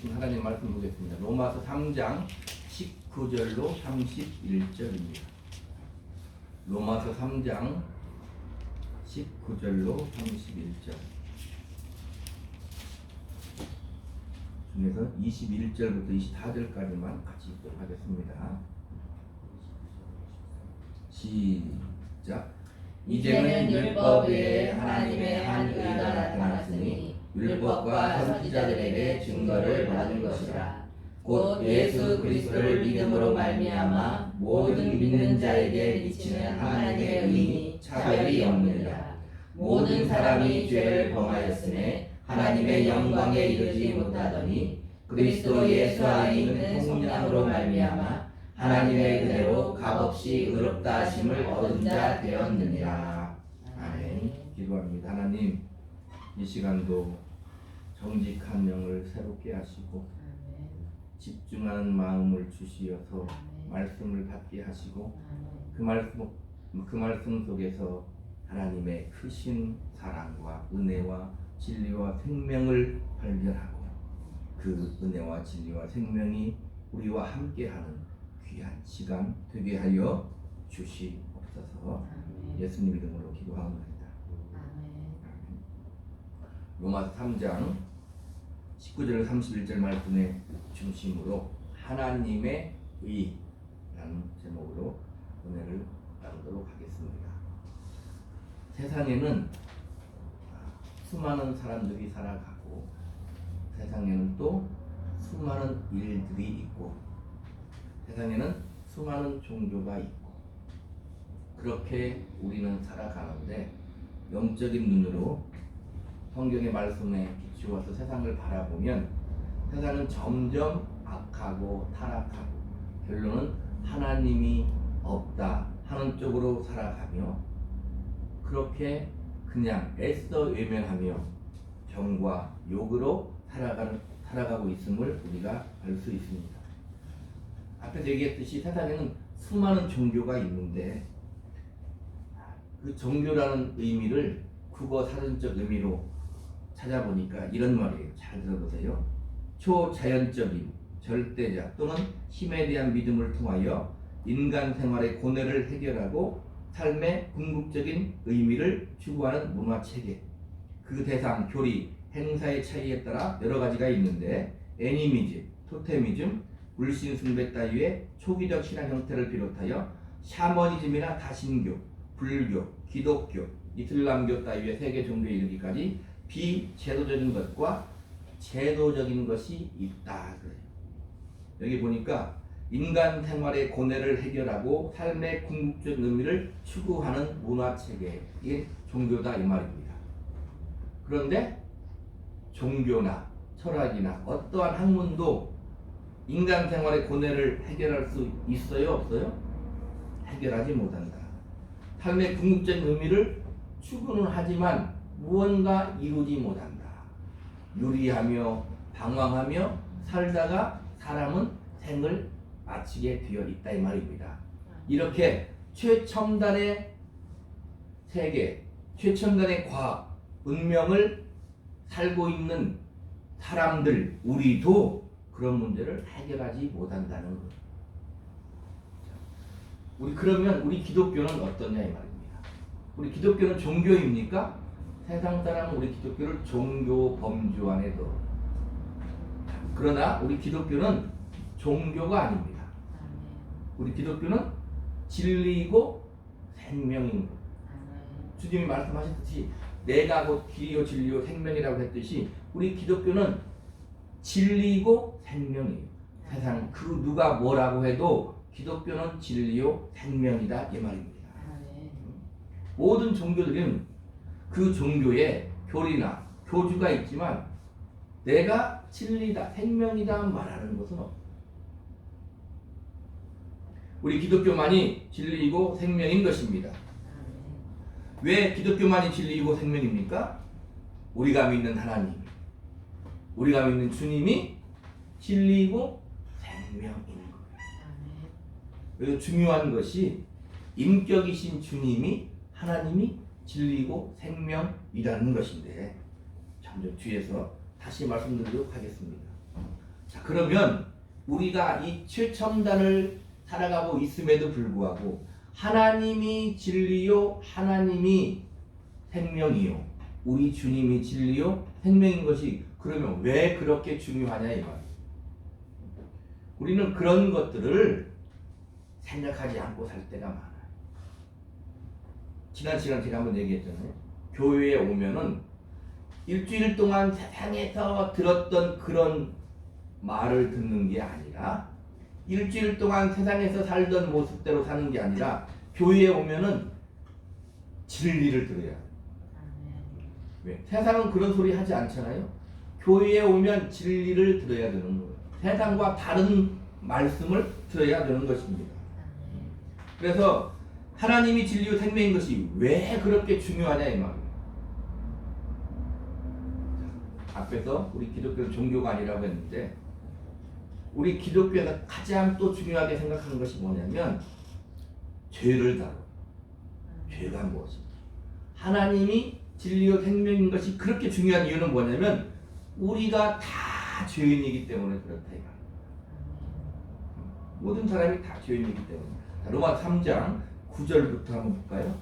계신 하나님 말씀 보겠습니다. 로마서 3장 19절로 31절입니다. 로마서 3장 19절로 31절 중에서 21절부터 24절까지만 같이 읽도록 하겠습니다. 시작. 이제는 율법 외에 하나님의 한 의가 나타났으니 율법과 선지자들에게 증거를 받은 것이라. 곧 예수 그리스도를 믿음으로 말미암아 모든 믿는 자에게 미치는 하나님의 의니 차별이 없느니라. 모든 사람이 죄를 범하였으니 하나님의 영광에 이르지 못하더니 그리스도 예수 안에 있는 성령으로 말미암아 하나님의 은혜로 값없이 의롭다 하심을 얻은 자 되었느니라. 아멘. 기도합니다. 하나님, 이 시간도 정직한 영을 새롭게 하시고 집중하는 마음을 주시어서 말씀을 받게 하시고 그 말씀 속에서 하나님의 크신 사랑과 은혜와 진리와 생명을 발견하고 그 은혜와 진리와 생명이 우리와 함께하는 귀한 시간 되게 하여 주시옵소서. 예수님 이름으로 기도합니다. 로마서 3장 19절 31절 말씀의 중심으로 하나님의 의라는 제목으로 은혜를 나누도록 하겠습니다. 세상에는 수많은 사람들이 살아가고 세상에는 또 수많은 일들이 있고 세상에는 수많은 종교가 있고 그렇게 우리는 살아가는데 영적인 눈으로 성경의 말씀에 비추어서 세상을 바라보면 세상은 점점 악하고 타락하고 결론은 하나님이 없다 하는 쪽으로 살아가며 그렇게 그냥 애써 외면하며 병과 욕으로 살아가고 있음을 우리가 알 수 있습니다. 앞에서 얘기했듯이 세상에는 수많은 종교가 있는데 그 종교라는 의미를 국어 사전적 의미로 찾아보니까 이런 말이에요. 잘 들어보세요. 초자연적인 절대자 또는 힘에 대한 믿음을 통하여 인간 생활의 고뇌를 해결하고 삶의 궁극적인 의미를 추구하는 문화체계. 그 대상, 교리, 행사의 차이에 따라 여러 가지가 있는데 애니미즘, 토테미즘, 불신 숭배 따위의 초기적 신앙 형태를 비롯하여 샤머니즘이나 다신교, 불교, 기독교, 이슬람교 따위의 세계 종교에 이르기까지 비제도적인 것과 제도적인 것이 있다 그래요. 여기 보니까 인간 생활의 고뇌를 해결하고 삶의 궁극적 의미를 추구하는 문화체계인 종교다 이 말입니다. 그런데 종교나 철학이나 어떠한 학문도 인간 생활의 고뇌를 해결할 수 있어요? 없어요? 해결하지 못한다. 삶의 궁극적인 의미를 추구는 하지만 무언가 이루지 못한다. 유리하며 방황하며 살다가 사람은 생을 마치게 되어 있다 이 말입니다. 이렇게 최첨단의 세계, 최첨단의 과학, 문명을 살고 있는 사람들, 우리도 그런 문제를 해결하지 못한다는 거예요. 그러면 우리 기독교는 어떠냐 이 말입니다. 우리 기독교는 종교입니까? 세상 사람은 우리 기독교를 종교 범주 안에 넣어. 그러나 우리 기독교는 종교가 아닙니다. 우리 기독교는 진리이고 생명인 것. 주님이 말씀하셨듯이 내가 곧 길이요 진리요 생명이라고 했듯이 우리 기독교는 진리이고 생명이에요. 세상 그 누가 뭐라고 해도 기독교는 진리요 생명이다 이 말입니다. 모든 종교들은 그 종교에 교리나 교주가 있지만 내가 진리다 생명이다 말하는 것은 없다. 우리 기독교만이 진리이고 생명인 것입니다. 왜 기독교만이 진리이고 생명입니까? 우리가 믿는 하나님, 우리가 믿는 주님이 진리이고 생명인 거예요. 그래서 중요한 것이 인격이신 주님이 하나님이 진리이고 생명이라는 것인데 잠시 뒤에서 다시 말씀드리도록 하겠습니다. 자, 그러면 우리가 이 최첨단을 살아가고 있음에도 불구하고 하나님이 진리요, 하나님이 생명이요, 우리 주님이 진리요, 생명인 것이 그러면 왜 그렇게 중요하냐 이 말이에요. 우리는 그런 것들을 생각하지 않고 살 때가 많아요. 지난 시간 제가 한번 얘기했잖아요. 교회에 오면은 일주일 동안 세상에서 들었던 그런 말을 듣는 게 아니라 일주일 동안 세상에서 살던 모습대로 사는 게 아니라 교회에 오면은 진리를 들어야 돼요. 왜? 세상은 그런 소리 하지 않잖아요. 교회에 오면 진리를 들어야 되는 거예요. 세상과 다른 말씀을 들어야 되는 것입니다. 그래서 하나님이 진리요 생명인 것이 왜 그렇게 중요하냐 이 말이에요. 앞에서 우리 기독교는 종교가 아니라고 했는데 우리 기독교에서 가장 또 중요하게 생각하는 것이 뭐냐면 죄를 다뤄. 죄가 무엇입니까? 하나님이 진리요 생명인 것이 그렇게 중요한 이유는 뭐냐면 우리가 다 죄인이기 때문에 그렇다 이 말이에요. 모든 사람이 다 죄인이기 때문에. 자, 로마 3장 9절부터 한번 볼까요?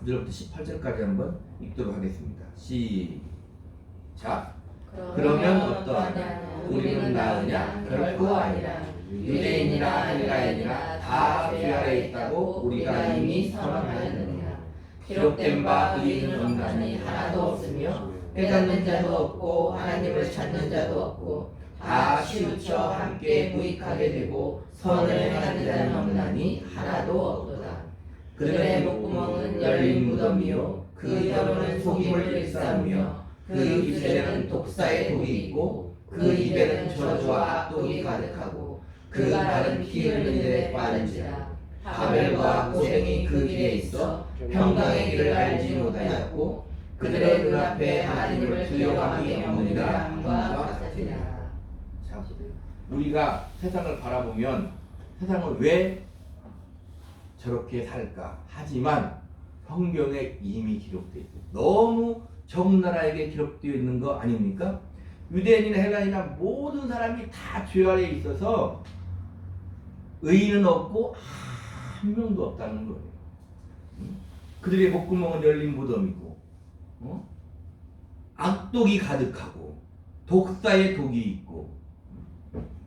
9절부터 18절까지 한번 읽도록 하겠습니다. 시작. 그러면 어떠하냐? 우리는 나으냐? 결코 아니라. 유대인이나 헬라인이나 다 죄 아래 있다고 우리가 이미 선언하였느니라. 기록된 바 의인은 없나니 하나도 없으며 깨닫는 자도 없고 하나님을 찾는 자도 없고 다 치우쳐 함께 무익하게 되고 선을 행하는 자는 없나니 하나도 없도다. 그들의 목구멍은 열린 무덤이요 그 혀로는 속임을 일삼으며 그 입에는 독사의 독이 있고 그 입에는 저주와 악독이 가득하고 그 발은 피 흘리는 데 빠른지라. 하벨과 고생이 그 길에 있어 평강의 길을 알지 못하였고 그들의 눈앞에 하나님을 두려워함이 없느니라 함과 같으리라. 자, 우리가 세상을 바라보면 세상은 왜 저렇게 살까? 하지만 성경에 이미 기록되어 있어요. 너무 적나라하게 기록되어 있는 거 아닙니까? 유대인이나 헬라인이나 모든 사람이 다 죄 아래에 있어서 의인은 없고 한 명도 없다는 거예요. 그들의 목구멍은 열린 무덤이고 악독이 가득하고 독사의 독이 있고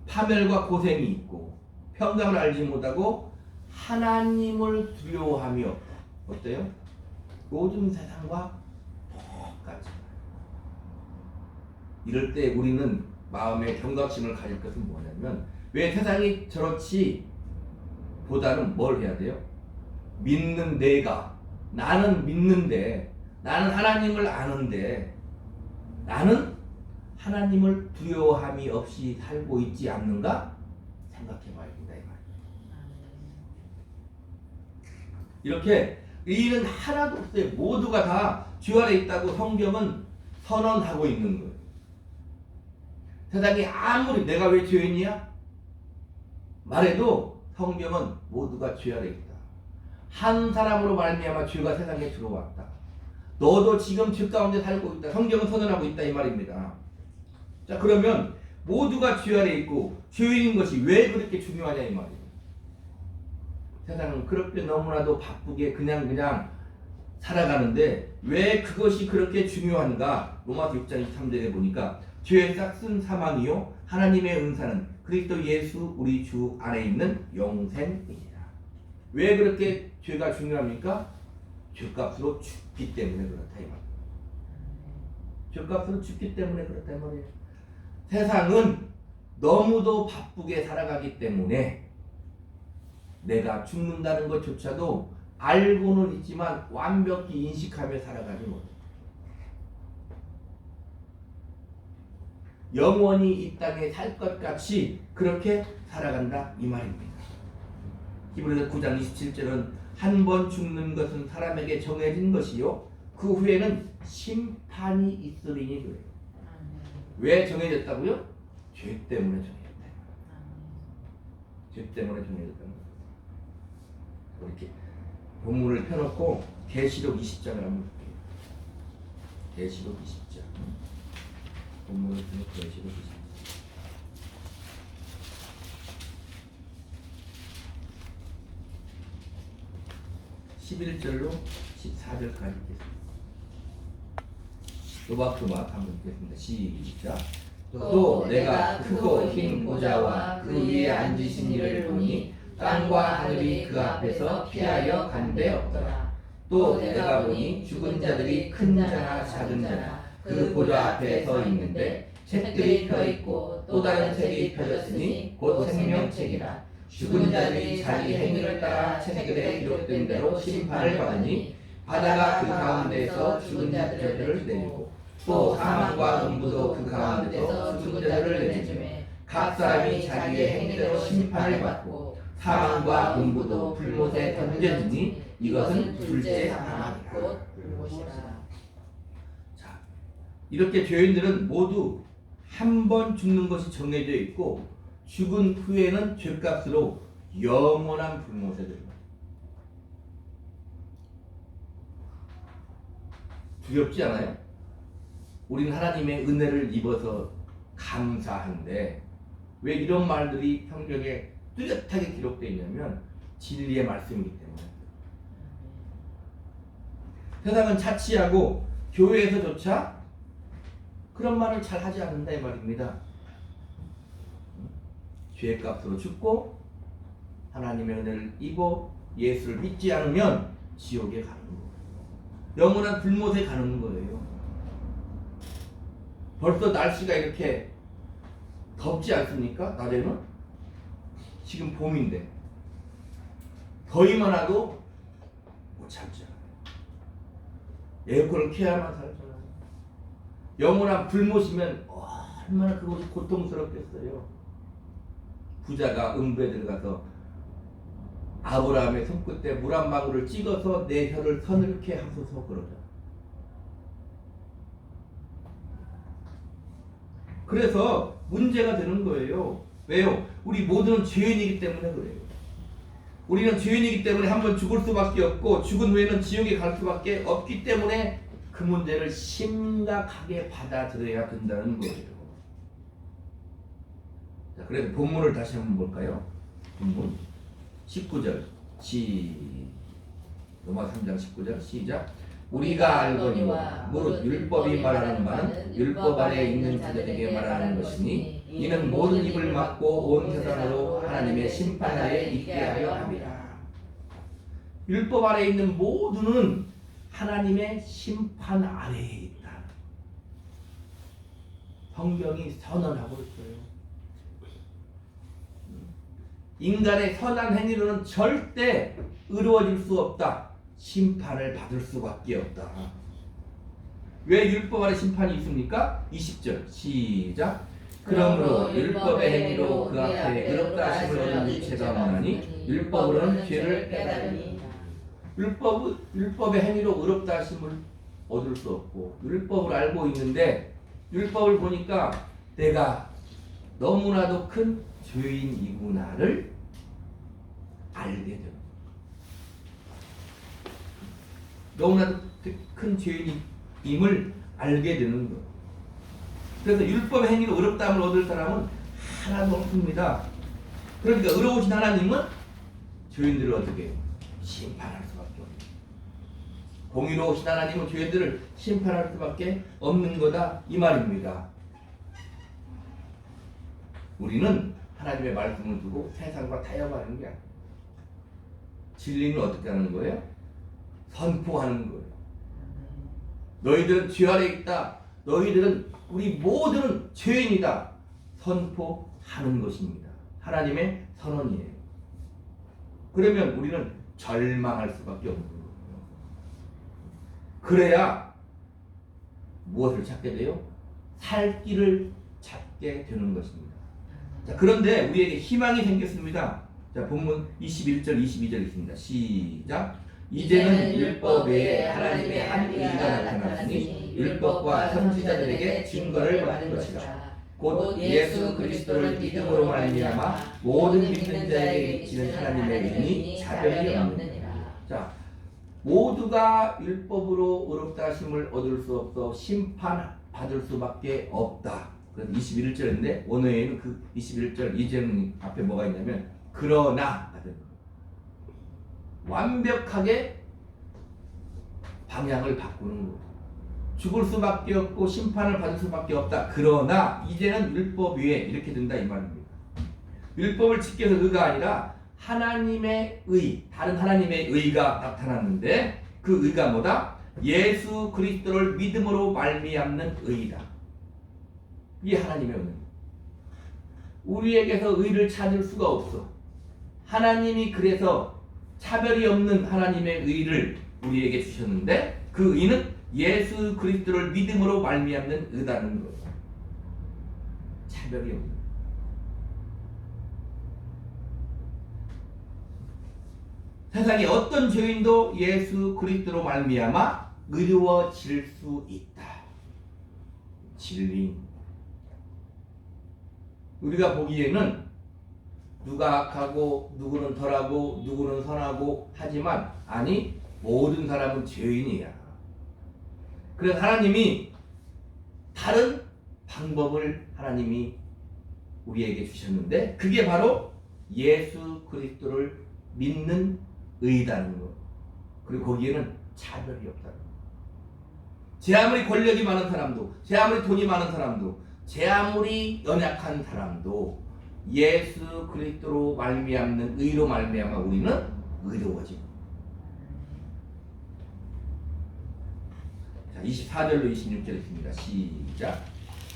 파멸과 고생이 있고 평강을 알지 못하고 하나님을 두려워함이 없다. 어때요? 요즘 세상과 똑같이. 이럴 때 우리는 마음의 경각심을 가질 것은 뭐냐면 왜 세상이 저렇지 보다는 뭘 해야 돼요? 믿는 내가, 나는 믿는데, 나는 하나님을 아는데, 나는 하나님을 두려워함이 없이 살고 있지 않는가? 생각해 봐야 된다 이 말이에요. 이렇게 의인은 하나도 없어요. 모두가 다 죄 아래 있다고 성경은 선언하고 있는 거예요. 세상이 아무리 내가 왜 죄인이야? 말해도 성경은 모두가 죄 아래 있다. 한 사람으로 말미암아 죄가 세상에 들어왔다. 너도 지금 죄 가운데 살고 있다. 성경은 선언하고 있다 이 말입니다. 자, 그러면 모두가 죄 아래 있고 죄인인 것이 왜 그렇게 중요하냐 이 말이에요. 세상은 그렇게 너무나도 바쁘게 그냥 살아가는데 왜 그것이 그렇게 중요한가? 로마서 6장 23절에 보니까 죄의 싹은 사망이요 하나님의 은사는 그리스도 예수 우리 주 안에 있는 영생이니라. 왜 그렇게 죄가 중요합니까? 죄값으로 죽기 때문에 그렇다 이 말이에요. 죄값으로 죽기 때문에 그렇다 이 말이에요. 세상은 너무도 바쁘게 살아가기 때문에 내가 죽는다는 것조차도 알고는 있지만 완벽히 인식하며 살아가지 못해. 영원히 이 땅에 살 것 같이 그렇게 살아간다 이 말입니다. 히브리서 9장 27절은 한 번 죽는 것은 사람에게 정해진 것이요 그 후에는 심판이 있으리니 그래요. 왜 정해졌다고요? 죄 때문에 정해졌다. 죄 때문에 정해졌다는 거예요. 이렇게 본문을 펴놓고 계시록 20장을 한번 볼게요. 계시록 20장 본문을 좀 그러시고 계십니다. 11절로 14절까지 있겠습니다. 또박또박 한번 읽겠습니다. 시작. 또 내가 크고 흰 보좌와 그 위에 앉으신 이를 보니 땅과 하늘이 그 앞에서 피하여 간 데 없더라. 또 내가 보니 죽은 자들이 큰 자나 작은 자나 그 보좌 앞에 서 있는데 책들이 펴 있고 또 다른 책이 펴졌으니 곧 생명책이라. 죽은 자들이 자기 행위를 따라 책들에 기록된 대로 심판을 받으니 바다가 그 가운데에서 죽은 자들을 내리고 또 사망과 음부도 그 가운데서 죽은 자들을 내주매 각 사람이 자기의 행위대로 심판을 받고 사망과 음부도 불못에 던져지니 이것은 둘째 사망이라. 자, 이렇게 죄인들은 모두 한 번 죽는 것이 정해져 있고 죽은 후에는 죄값으로 영원한 불못에 들어갑니다. 두렵지 않아요? 우리는 하나님의 은혜를 입어서 감사한데 왜 이런 말들이 성경에 뚜렷하게 기록되어 있냐면 진리의 말씀이기 때문에. 세상은 자치하고 교회에서조차 그런 말을 잘 하지 않는다 이 말입니다. 죄값으로 죽고 하나님의 은혜를 입어 예수를 믿지 않으면 지옥에 가는 거예요. 영원한 불못에 가는 거예요. 벌써 날씨가 이렇게 덥지 않습니까? 낮에는? 지금 봄인데 더위만 하도 못 참잖아요. 에어컨을 켜야만 살잖아요. 영원한 불못이면 얼마나 그것이 고통스럽겠어요. 부자가 음부에 들어가서 아브라함의 손끝에 물 한 방울을 찍어서 내 혀를 서늘케 하소서 그러자. 그래서 문제가 되는 거예요. 왜요? 우리 모두는 죄인이기 때문에 그래요. 우리는 죄인이기 때문에 한번 죽을 수밖에 없고 죽은 후에는 지옥에 갈 수밖에 없기 때문에 그 문제를 심각하게 받아들여야 된다는 거예요. 자, 그래서 본문을 다시 한번 볼까요? 본문 19절 로마 3장 19절 시작. 우리가 알거니와 무릇 율법이 말하는 바는 율법 아래 있는 자들에게 말하는 것이니 이는 모든 입을 막고 온 세상으로 하나님의 심판 아래 있게 하려 함이라. 율법 아래 있는 모두는 하나님의 심판 아래에 있다. 성경이 선언하고 있어요. 인간의 선한 행위로는 절대 의로워질 수 없다. 심판을 받을 수밖에 없다. 왜 율법 아래 심판이 있습니까? 20절 시작. 그러므로 율법의 행위로 그 앞에 의롭다 하심을 얻는 육체가 많으니 율법으로는 죄를 깨달으니. 율법의 행위로 의롭다 하심을 얻을 수 없고 율법을 알고 있는데 율법을 보니까 내가 너무나도 큰 죄인이구나를 알게 됩니다. 너무나도 큰 죄인임을 알게 되는 거예요. 그래서 율법의 행위로 의롭다함을 얻을 사람은 하나도 없습니다. 그러니까 의로우신 하나님은 죄인들을 어떻게 심판할 수밖에 없습니다. 공의로우신 하나님은 죄인들을 심판할 수밖에 없는 거다 이 말입니다. 우리는 하나님의 말씀을 두고 세상과 타협하는 게 아니에요. 진리는 어떻게 하는 거예요? 선포하는 거예요. 너희들은 죄 아래 있다. 너희들은 우리 모두는 죄인이다. 선포하는 것입니다. 하나님의 선언이에요. 그러면 우리는 절망할 수밖에 없는 거예요. 그래야 무엇을 찾게 돼요? 살 길을 찾게 되는 것입니다. 자, 그런데 우리에게 희망이 생겼습니다. 자, 본문 21절 22절 있습니다. 시작. 이제는 율법 외에 하나님의 한 의가 나타났으니 율법과 선지자들에게 증거를 받은 것이라. 곧 예수 그리스도를 믿음으로 말미암아 모든 믿는 자에게 미치는 하나님의 은이 차별이 없느니라. 자, 모두가 율법으로 의롭다 하심을 얻을 수 없어 심판받을 받을 수밖에 없다. 그래서 21절인데 원어에는 그 21절 이제는 앞에 뭐가 있냐면 그러나 완벽하게 방향을 바꾸는 거. 죽을 수밖에 없고 심판을 받을 수밖에 없다. 그러나 이제는 율법 위에 이렇게 된다 이 말입니다. 율법을 지켜서 의가 아니라 하나님의 의, 다른 하나님의 의가 나타났는데 그 의가 뭐다? 예수 그리스도를 믿음으로 말미암는 의이다. 이게 하나님의 의입니다. 우리에게서 의를 찾을 수가 없어. 하나님이 그래서 차별이 없는 하나님의 의를 우리에게 주셨는데 그 의는 예수 그리스도를 믿음으로 말미암는 의다는 거예요. 차별이 없는. 세상에 어떤 죄인도 예수 그리스도로 말미암아 의로워질 수 있다. 진리. 우리가 보기에는 누가 악하고 누구는 덜하고 누구는 선하고 하지만 아니 모든 사람은 죄인이야. 그래서 하나님이 다른 방법을 하나님이 우리에게 주셨는데 그게 바로 예수 그리스도를 믿는 의다는 것. 그리고 거기에는 차별이 없다는 것. 제 아무리 권력이 많은 사람도, 제 아무리 돈이 많은 사람도, 제 아무리 연약한 사람도 예수 그리스도로 말미암는 의로 말미암아 우리는 의로워집니다. 자, 24절로 26절 있습니다. 시작.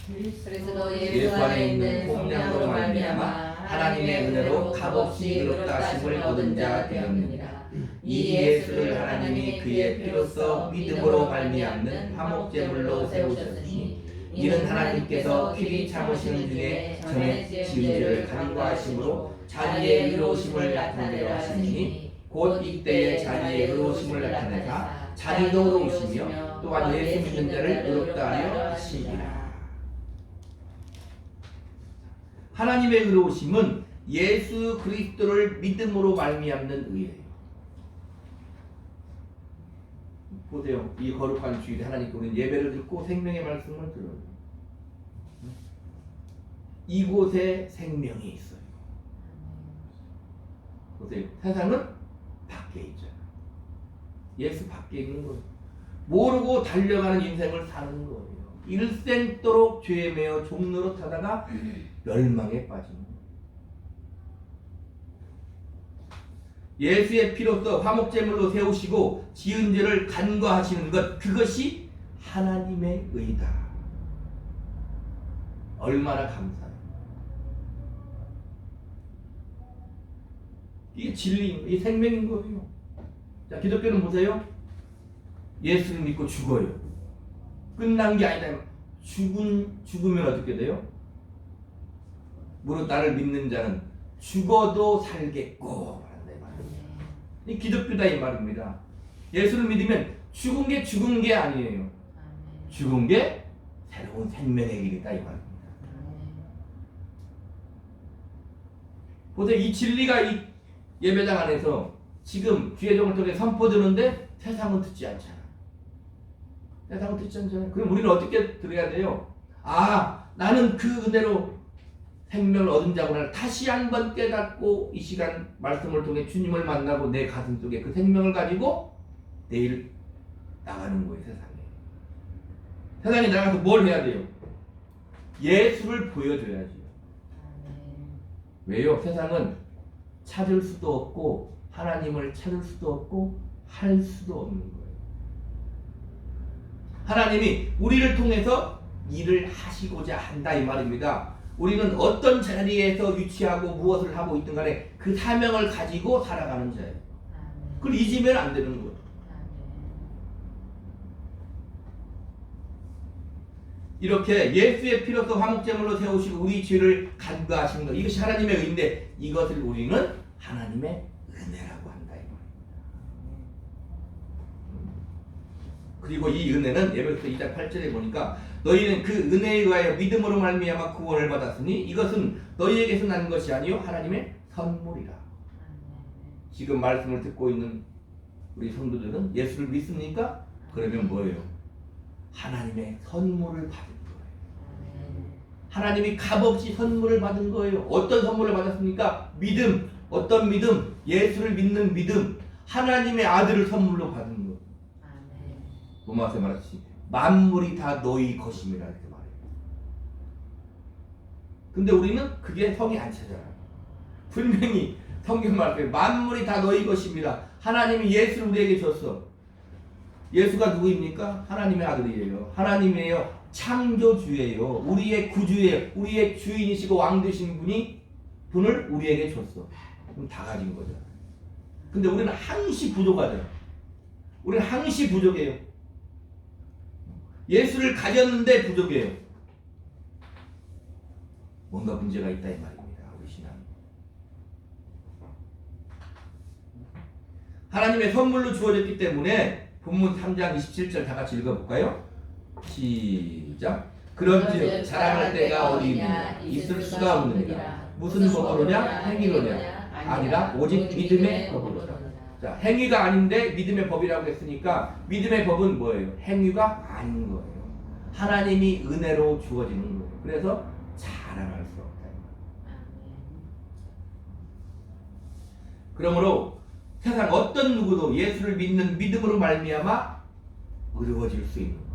그리스도 예수 안에 있는 공양으로 말미암아 하나님의 은혜로 값없이 의롭다 하심을 얻은 자 되었느니라. 이 예수를 하나님이 그의 피로써 믿음으로 말미암는 화목제물로 세우셨으니 이는 하나님께서 필히 참으시는 중에 전에 지은 죄를 간과하심으로 자기의 의로우심을 나타내려 하시니 곧 이때에 자기의 의로우심을 나타내사 자기도 의로우시며 또한 예수 믿는 자를 의롭다 하려 하시니라. 하나님의 의로우심은 예수 그리스도를 믿음으로 말미암는 의예요. 보세요. 이 거룩한 주일에 하나님께 우리는 예배를 듣고 생명의 말씀을 들어요. 이곳에 생명이 있어요. 보세요. 세상은 밖에 있잖아요. 예수 밖에 있는 거예요. 모르고 달려가는 인생을 사는 거예요. 일생도록 죄에 매여 종로로 타다가 멸망에 빠지는 거예요. 예수의 피로써 화목제물로 세우시고 지은 죄를 간과하시는 것, 그것이 하나님의 의다. 얼마나 감사해요. 이게 진리인 거예요. 이게 생명인 거예요. 자, 기독교는 보세요. 예수를 믿고 죽어요. 끝난 게 아니다. 죽으면 어떻게 돼요? 무릇 나를 믿는 자는 죽어도 살겠고. 이 기독교다 이 말입니다. 예수를 믿으면 죽은 게 아니에요. 죽은 게 새로운 생명의 길이다 이 말입니다. 보세요. 이 진리가 이 예배당 안에서 지금 주의 종을 통해 선포되는데 세상은 듣지 않잖아. 세상은 듣지 않잖아요. 그럼 우리는 어떻게 들어야 돼요? 아, 나는 그 은혜로 생명을 얻은 자구나. 다시 한번 깨닫고 이 시간 말씀을 통해 주님을 만나고 내 가슴 속에 그 생명을 가지고 내일 나가는 거예요. 세상에 나가서 뭘 해야 돼요? 예수를 보여줘야지. 왜요? 세상은 찾을 수도 없고 하나님을 찾을 수도 없고 할 수도 없는 거예요. 하나님이 우리를 통해서 일을 하시고자 한다 이 말입니다. 우리는 어떤 자리에서 위치하고 무엇을 하고 있든 간에 그 사명을 가지고 살아가는 자예요. 그걸 잊으면 안 되는 거예요. 이렇게 예수의 피로써 화목제물로 세우시고 우리 죄를 간과하시는 것, 이것이 하나님의 의인데 이것을 우리는 하나님의 은혜라고 한다 이 말입니다. 그리고 이 은혜는 에베소서 2장 8절에 보니까 너희는 그 은혜에 의하여 믿음으로 말미암아 구원을 받았으니 이것은 너희에게서 난 것이 아니요 하나님의 선물이라. 지금 말씀을 듣고 있는 우리 성도들은 예수를 믿습니까? 그러면 뭐예요? 하나님의 선물을 받은 거예요. 하나님이 값없이 선물을 받은 거예요. 어떤 선물을 받았습니까? 믿음. 어떤 믿음? 예수를 믿는 믿음. 하나님의 아들을 선물로 받은 거예요. 로마서에 말했듯이 만물이 다 너희 것임이라 이렇게 말해요. 근데 우리는 그게 성이 안 찾아요. 분명히 성경 말해요. 만물이 다 너희 것입니다. 하나님이 예수를 우리에게 줬어. 예수가 누구입니까? 하나님의 아들이에요. 하나님이에요. 창조주예요. 우리의 구주예요. 우리의 주인이시고 왕 되신 분을 우리에게 줬어. 그럼 다 가진 거죠. 근데 우리는 항시 부족하죠. 우리는 항시 부족해요. 예수를 가졌는데 부족해요. 뭔가 문제가 있다 이 말입니다. 우리 신앙. 하나님의 선물로 주어졌기 때문에 본문 3장 27절 다 같이 읽어볼까요? 시작. 그런즉 자랑할 때가 어디있느냐 있을 수가 없느니라. 무슨 법으로냐? 행위로냐? 아니라 오직 믿음의 법으로다. 자, 행위가 아닌데 믿음의 법이라고 했으니까 믿음의 법은 뭐예요? 행위가 아닌 거예요. 하나님이 은혜로 주어지는 거예요. 그래서 자랑할 수 없다. 그러므로 세상 어떤 누구도 예수를 믿는 믿음으로 말미암아 의로워질 수 있는 거예요.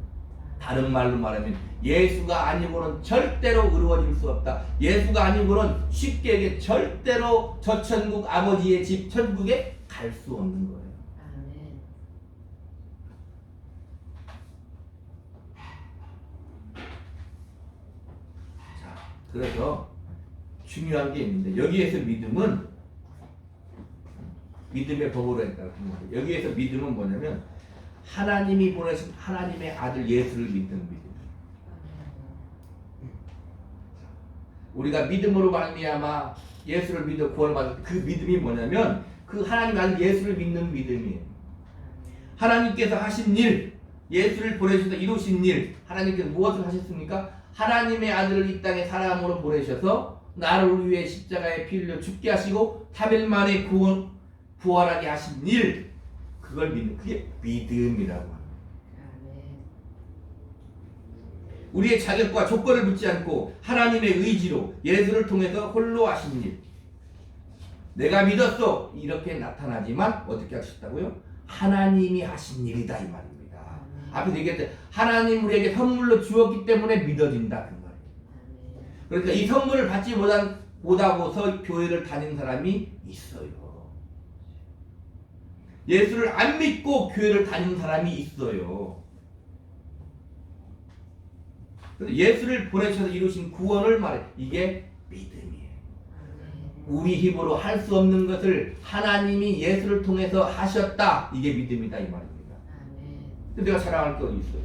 다른 말로 말하면 예수가 아니고는 절대로 의로워질 수 없다. 예수가 아니고는 쉽게 절대로 저 천국 아버지의 집 천국에 갈 수 없는 거예요. 자, 그래서 중요한 게 있는데 여기에서 믿음은 믿음의 법으로 했다고 생각해요. 여기에서 믿음은 뭐냐면 하나님이 보내신 하나님의 아들 예수를 믿는 믿음. 우리가 믿음으로 말미암아 예수를 믿어 구원받을 그 믿음이 뭐냐면 그 하나님 아들 예수를 믿는 믿음이에요. 하나님께서 하신 일, 예수를 보내셔서 이루신 일, 하나님께서 무엇을 하셨습니까? 하나님의 아들을 이 땅에 사람으로 보내셔서 나를 위해 십자가에 피 흘려 죽게 하시고 3일 만에 부활하게 하신 일, 그걸 믿는, 그게 믿음이라고 합니다. 우리의 자격과 조건을 묻지 않고 하나님의 의지로 예수를 통해서 홀로 하신 일, 내가 믿었어 이렇게 나타나지만 어떻게 하셨다고요? 하나님이 하신 일이다 이 말입니다. 앞에서 얘기했대 하나님 우리에게 선물로 주었기 때문에 믿어진다 그 말이에요. 그러니까 이 선물을 받지 못하고서 교회를 다닌 사람이 있어요. 예수를 안 믿고 교회를 다니는 사람이 있어요. 예수를 보내셔서 이루신 구원을 말해. 이게 믿음이에요. 우리 힘으로 할 수 없는 것을 하나님이 예수를 통해서 하셨다. 이게 믿음이다 이 말입니다. 근데 내가 자랑할 게 어디 있어요?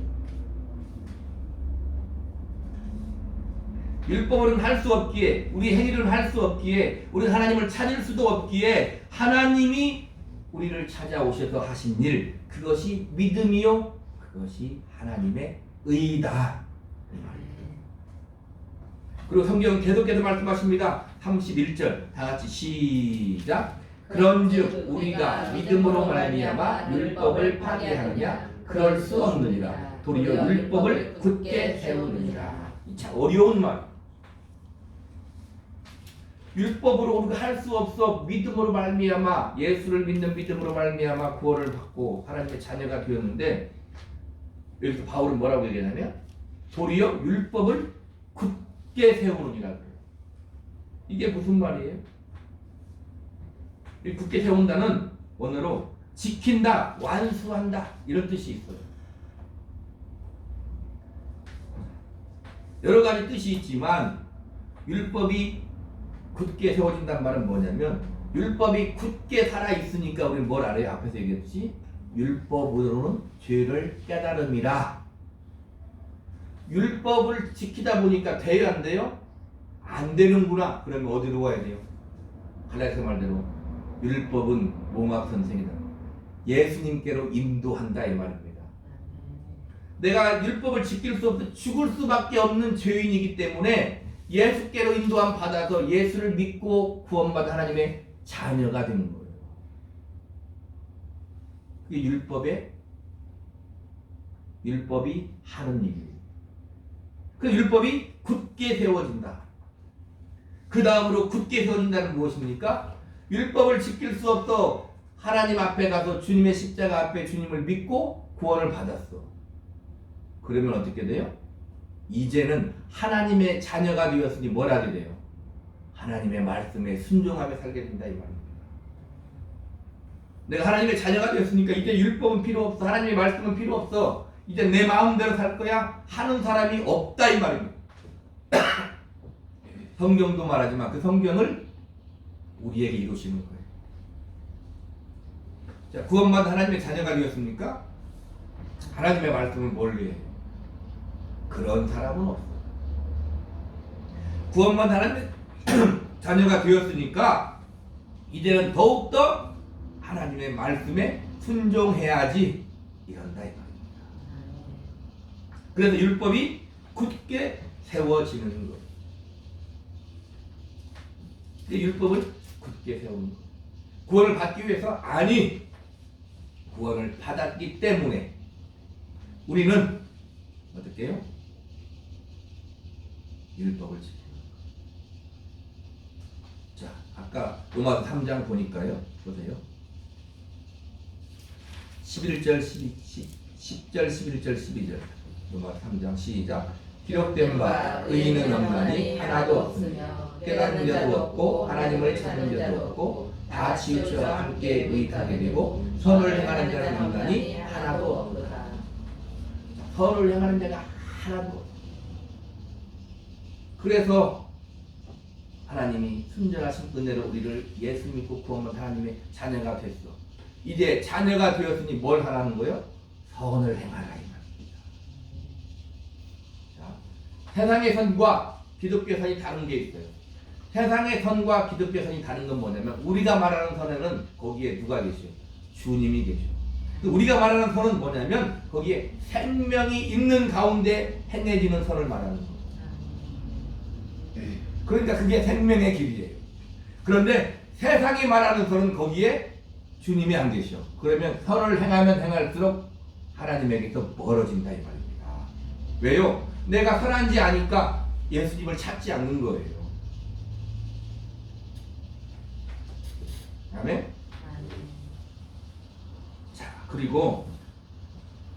율법으로는 할 수 없기에, 우리 행위로는 할 수 없기에, 우리 하나님을 찾을 수도 없기에 하나님이 우리를 찾아오셔서 하신 일, 그것이 믿음이요, 그것이 하나님의 의다. 그리고 성경은 계속해서 말씀하십니다. 31절 다 같이 시작. 그런즉 우리가 믿음으로 말미암아 율법을 파괴하느냐? 그럴 수 없느니라. 도리어 율법을 굳게 세우느니라. 참 어려운 말. 율법으로 우리가 할 수 없어 믿음으로 말미암아 예수를 믿는 믿음으로 말미암아 구원을 받고 하나님의 자녀가 되었는데 여기서 바울은 뭐라고 얘기하냐면 도리어 율법을 굳게 세우느니라 그래요. 이게 무슨 말이에요? 이 굳게 세운다는 원어로 지킨다, 완수한다 이런 뜻이 있어요. 여러 가지 뜻이 있지만 율법이 굳게 세워진다는 말은 뭐냐면 율법이 굳게 살아있으니까 우리 뭘 알아요? 앞에서 얘기했듯이 율법으로는 죄를 깨달음이라. 율법을 지키다 보니까 돼요? 안 돼요? 안 되는구나. 그러면 어디로 가야 돼요? 갈라디아서 말대로 율법은 몽합선생이다. 예수님께로 인도한다 이 말입니다. 내가 율법을 지킬 수 없어 죽을 수밖에 없는 죄인이기 때문에 예수께로 인도함 받아서 예수를 믿고 구원받은 하나님의 자녀가 되는 거예요. 그게 율법의 율법이 하는 일이에요. 그 율법이 굳게 세워진다. 그 다음으로 굳게 세워진다는 무엇입니까? 율법을 지킬 수 없어 하나님 앞에 가서 주님의 십자가 앞에 주님을 믿고 구원을 받았어. 그러면 어떻게 돼요? 이제는 하나님의 자녀가 되었으니 뭘 하게 돼요? 하나님의 말씀에 순종하며 살게 된다 이 말입니다. 내가 하나님의 자녀가 되었으니까 이제 율법은 필요 없어. 하나님의 말씀은 필요 없어. 이제 내 마음대로 살 거야 하는 사람이 없다 이 말입니다. 성경도 말하지만 그 성경을 우리에게 이루시는 거예요. 자, 구원받은 하나님의 자녀가 되었습니까? 하나님의 말씀을 멀리 해요. 그런 사람은 없어. 구원받은 하나님의 자녀가 되었으니까 이제는 더욱더 하나님의 말씀에 순종해야지 이런다 이 말입니다. 그래서 율법이 굳게 세워지는 것. 율법을 굳게 세우는 것. 구원을 받기 위해서 아니 구원을 받았기 때문에 우리는 어떻게 해요? 율법을 지키는 것. 자, 아까 로마서 3장 보니까요. 보세요. 11절, 10절, 11절, 12절. 로마서 3장 시작. 기록된 바 의인은 없나니 하나도 없으며 깨닫는 자도 없고 하나님을 찾는 자도 없고 다 치우쳐 함께 의탁하게 되고 선을 행하는 자는 없나니 하나도 없도다. 선을 행하는 자가 하나도 없다. 그래서 하나님이 순전하신 은혜로 우리를 예수 믿고 구원받은 하나님의 자녀가 됐어. 이제 자녀가 되었으니 뭘 하라는 거예요? 선을 행하라 이 말입니다. 자, 세상의 선과 기독교 선이 다른 게 있어요. 세상의 선과 기독교 선이 다른 건 뭐냐면 우리가 말하는 선에는 거기에 누가 계셔요? 주님이 계셔. 우리가 말하는 선은 뭐냐면 거기에 생명이 있는 가운데 행해지는 선을 말하는 거예요. 그러니까 그게 생명의 길이에요. 그런데 세상이 말하는 선은 거기에 주님이 안 계셔. 그러면 선을 행하면 행할수록 하나님에게서 멀어진다 이 말입니다. 왜요? 내가 선한지 아니까 예수님을 찾지 않는 거예요. 아멘? 자, 그리고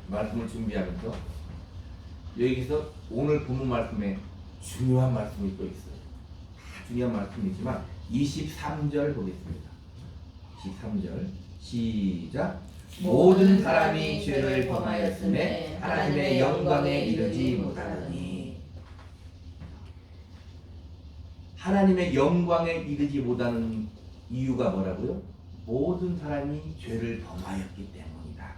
말씀을 준비하면서 여기서 오늘 본문 말씀에 중요한 말씀이 또 있어요. 중요한 말씀이지만 23절 보겠습니다. 23절 시작. 모든 사람이 죄를 범하였음에 하나님의 영광에 이르지 못하느니. 하나님의 영광에 이르지 못하는 이유가 뭐라고요? 모든 사람이 죄를 범하였기 때문이다.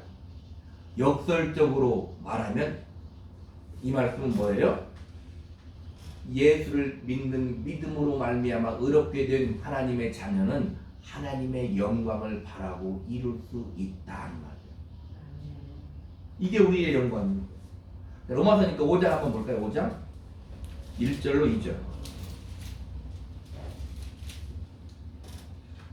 역설적으로 말하면 이 말씀은 뭐예요? 예수를 믿는 믿음으로 말미암아 의롭게 된 하나님의 자녀는 하나님의 영광을 바라고 이룰 수 있다는 말이에요. 이게 우리의 영광입니다. 로마서니까 5장 한번 볼까요? 5장 1절로 2절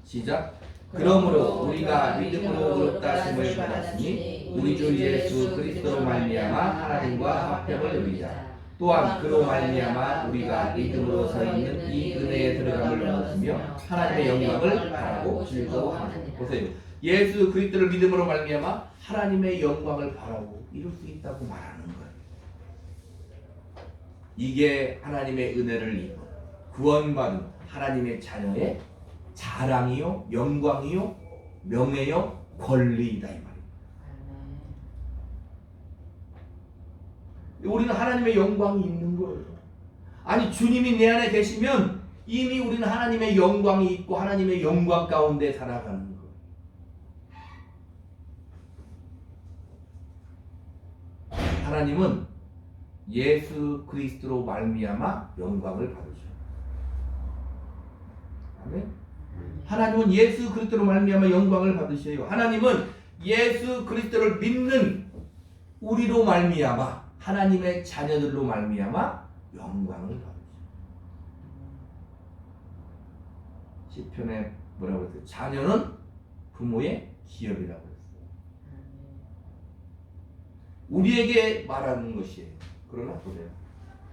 시작. 그러므로 우리가 믿음으로 의롭다 하심을 받았으니 우리 주 예수 그리스도로 말미암아 하나님과 화평을 누리자. 또한 그로 말미암아 우리가 믿음으로 서 있는 이 은혜에 들어감을 얻으며 하나님의 영광을 바라고 즐거워하는. 보세요. 예수 그리스도를 믿음으로 말미암아 하나님의 영광을 바라고 이룰 수 있다고 말하는 거예요. 이게 하나님의 은혜를 입은 구원받은 하나님의 자녀의 자랑이요, 영광이요, 명예요, 권리이다 이 말이에요. 우리는 하나님의 영광이 있는 거예요. 아니 주님이 내 안에 계시면 이미 우리는 하나님의 영광이 있고 하나님의 영광 가운데 살아가는 거예요. 하나님은 예수 그리스도로 말미암아 영광을 받으셔요. 아멘. 하나님은 예수 그리스도로 말미암아 영광을 받으셔요. 하나님은 예수 그리스도를 믿는 우리로 말미암아 하나님의 자녀들로 말미암아 영광을 받으셔요. 시편에 뭐라고 했어요? 자녀는 부모의 기업이라고 했어요. 우리에게 말하는 것이에요. 그러나 보세요.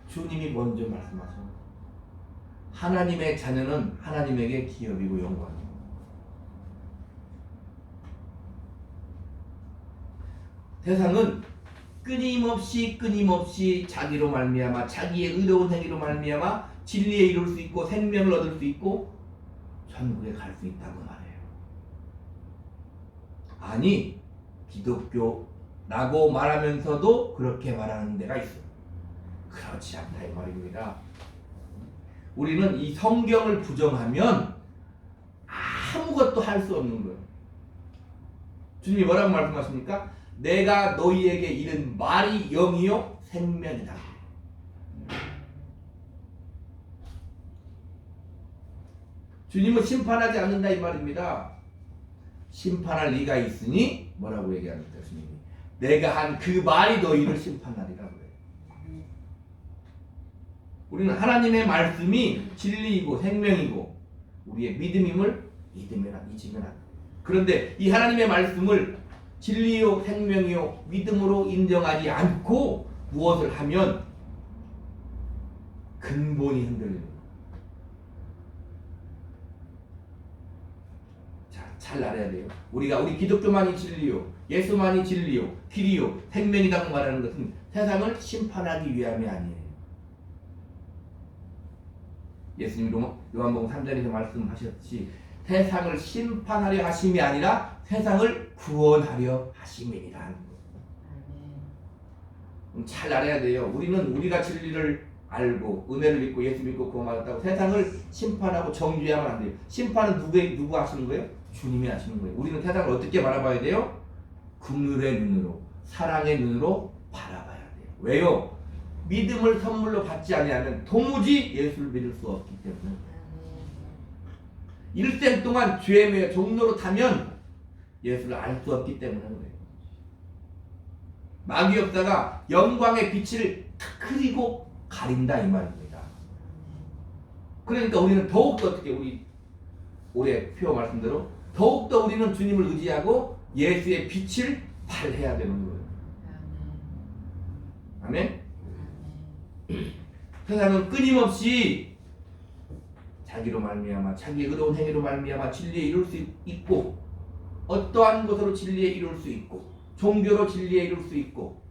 주님이 먼저 말씀하십니다. 하나님의 자녀는 하나님에게 기업이고 영광이에요. 세상은 끊임없이 자기로 말미암아 자기의 의로운 행위로 말미암아 진리에 이룰 수 있고 생명을 얻을 수 있고 천국에 갈 수 있다고 말해요. 아니, 기독교라고 말하면서도 그렇게 말하는 데가 있어요. 그렇지 않다 이 말입니다. 우리는 이 성경을 부정하면 아무것도 할 수 없는 거예요. 주님이 뭐라고 말씀하십니까? 내가 너희에게 이른 말이 영이요 생명이다. 주님은 심판하지 않는다 이 말입니다. 심판할 리가 있으니 뭐라고 얘기합니까? 주님이 내가 한 그 말이 너희를 심판하리라 그래요. 우리는 하나님의 말씀이 진리이고 생명이고 우리의 믿음임을 믿으면 안 돼요. 그런데 이 하나님의 말씀을 진리요 생명이요 믿음으로 인정하지 않고 무엇을 하면 근본이 흔들리는 거예요. 자, 잘 알아야 돼요. 우리 기독교만이 진리요, 예수만이 진리요, 길이요, 생명이라고 말하는 것은 세상을 심판하기 위함이 아니에요. 예수님 요한복음 3장에서 말씀하셨지 세상을 심판하려 하심이 아니라 세상을 구원하려 하심이니라. 잘 알아야 돼요. 우리가 진리를 알고 은혜를 믿고 예수 믿고 구원받았다고 세상을 심판하고 정죄하면 안 돼요. 심판은 누구 하시는 거예요? 주님이 하시는 거예요. 우리는 세상을 어떻게 바라봐야 돼요? 긍휼의 눈으로, 사랑의 눈으로 바라봐야 돼요. 왜요? 믿음을 선물로 받지 아니하면 도무지 예수를 믿을 수 없기 때문에 일생 동안 죄에 매여 종로로 타면 예수를 알 수 없기 때문에 그래요. 마귀 역사가 영광의 빛을 탁 흐리고 가린다 이 말입니다. 그러니까 우리는 더욱더 어떻게 우리 올해 표어 말씀대로 더욱더 우리는 주님을 의지하고 예수의 빛을 발해야 되는 거예요. 아멘. 세상은 끊임없이 자기로 말미암아 자기의 의로운 행위로 말미암아 진리에 이룰 수 있고 어떠한 것으로 진리에 이룰 수 있고 종교로 진리에 이룰 수 있고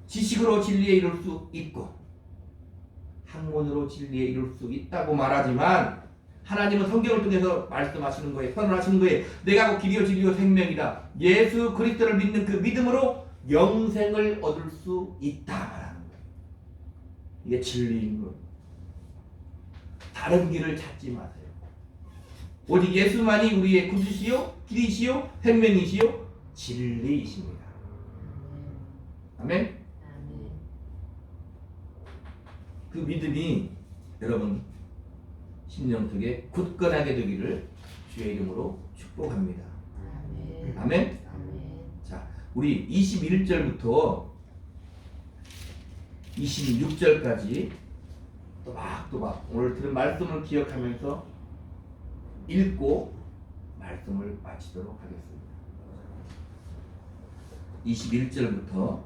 지식으로 진리에 이룰 수 있고 학문으로 진리에 이룰 수 있다고 말하지만 하나님은 성경을 통해서 말씀하시는 거예요. 선언하시는 거예요. 내가 곧 길이요 진리요 생명이다. 예수 그리스도를 믿는 그 믿음으로 영생을 얻을 수 있다 말하는 거예요. 이게 진리인 거예요. 다른 길을 찾지 마세요. 오직 예수만이 우리의 구주시요 길이시요 생명이시요 진리이십니다. 아멘. 그 믿음이 여러분 심령 속에 굳건하게 되기를 주의 이름으로 축복합니다. 아멘. 자, 우리 21절부터 26절까지 또박 오늘 들은 말씀을 기억하면서 읽고 말씀을 마치도록 하겠습니다. 21절부터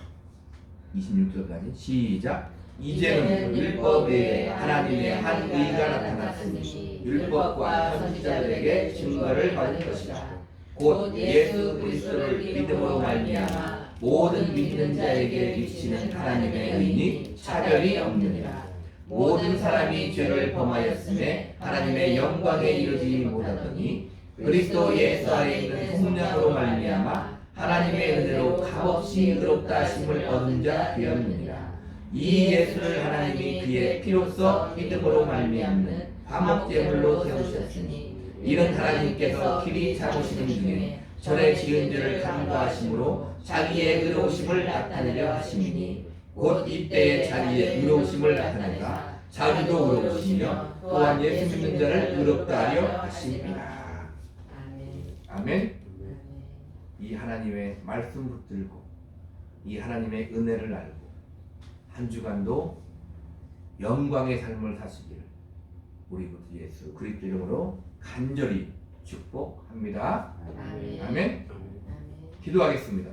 26절까지 시작. 이제는 율법 외에 하나님의 한 의가 나타났으니 율법과 선지자들에게 증거를 받을 것이라. 곧 예수 그리스도를 믿음으로 말미암아 모든 믿는 자에게 미치는 하나님의 의니 차별이 없느니라. 모든 사람이 죄를 범하였음에 하나님의 영광에 이르지 못하더니 그리스도 예수 안에 있는 성령으로 말미암아 하나님의 은혜로 값없이 의롭다 하심을 얻은 자 되었느니라. 이 예수를 하나님이 그의 피로써 믿음으로 말미암는 화목제물로 세우셨으니 이는 하나님께서 길이 잡으시는 중에 전에 지은 죄를 간과하심으로 자기의 의로우심을 나타내려 하심이니 곧 이때의 자기의 의로우심을 나타내가 자기도 의로우시며 또한 예수 믿는 자를 의롭다 하려 하심이라. 아멘. 이 하나님의 말씀 붙들고 이 하나님의 은혜를 알고 한 주간도 영광의 삶을 사시기를 우리 구주 예수 그리스도 이름으로 간절히 축복합니다. 아멘. 기도하겠습니다.